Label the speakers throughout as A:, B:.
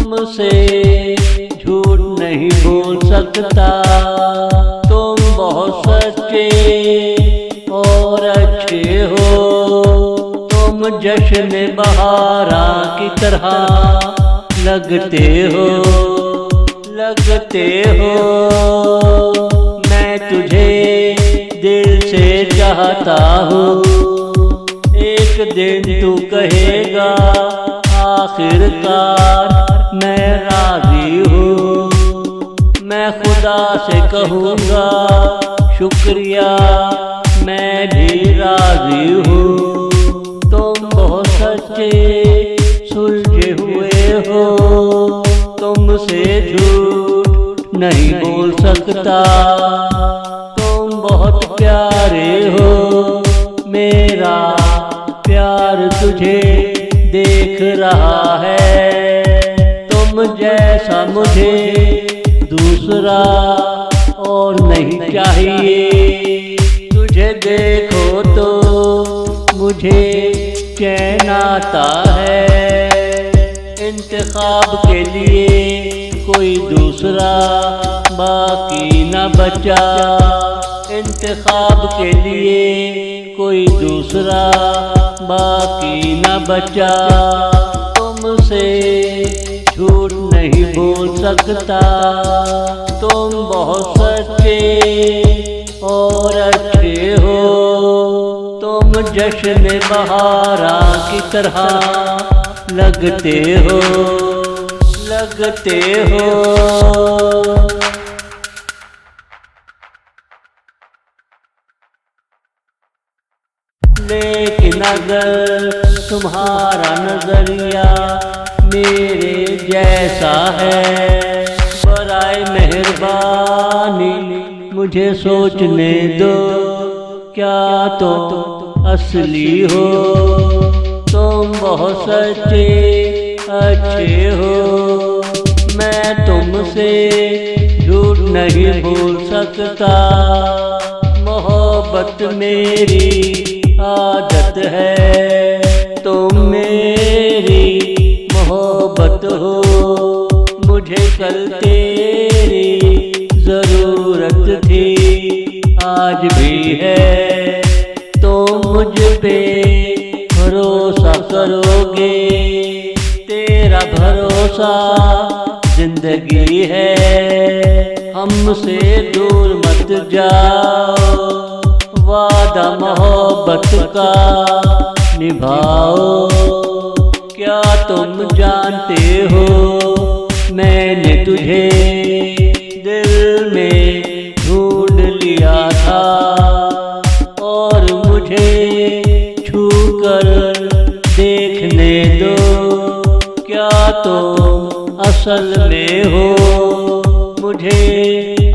A: तुमसे झूठ नहीं बोल सकता। तुम बहुत सच्चे और अच्छे हो। तुम जश्न बहारा की तरह लगते हो। मैं तुझे दिल से चाहता हूँ। एक दिन तू कहेगा आखिरकार मैं राजी हूँ। मैं खुदा से कहूँगा शुक्रिया मैं भी राजी हूँ। तुम बहुत सच्चे सुलझे हुए हो। तुमसे झूठ नहीं बोल सकता। तुम बहुत प्यारे हो। मेरा प्यार तुझे देख रहा है। तुम जैसा मुझे दूसरा और नहीं चाहिए। तुझे देखो तो मुझे चैन आता है। इंतखाब के लिए कोई दूसरा बाकी न बचा। इंतखाब के लिए कोई दूसरा बाकी न बचा। तुमसे झूठ नहीं बोल सकता। तुम बहुत सच्चे और अच्छे हो। तुम जश्न बहारा की तरह लगते हो। लेकिन अगर तुम्हारा नजरिया मेरे जैसा है, बराए मेहरबानी मुझे सोचने दो। क्या तुम असली हो? तुम बहुत सच्चे अच्छे हो। मैं तुमसे झूठ नहीं बोल सकता। मोहब्बत मेरी आदत है। तुम मेरी मोहब्बत हो। मुझे कल तेरी जरूरत थी, आज भी है। तुम मुझ पे भरोसा करोगे। तेरा भरोसा जिंदगी है। हमसे दूर मत जाओ। वादा मोहब्बत का निभाओ। क्या तुम जानते हो मैंने तुझे दिल में ढूंढ लिया था, और मुझे छू कर देखने दो। क्या तुम असल में हो? मुझे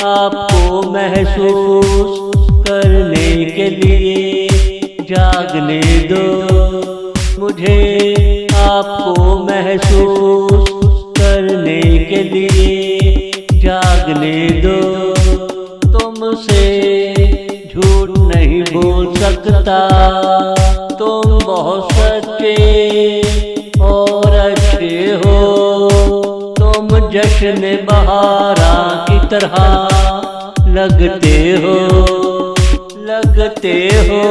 A: आपको महसूस करने के लिए जागने दो। मुझे आपको महसूस करने के लिए जागने दो। तुमसे झूठ नहीं बोल सकता। तुम बहुत सच्चे और अच्छे हो। तुम जश्न बहारा की तरह लगते हो।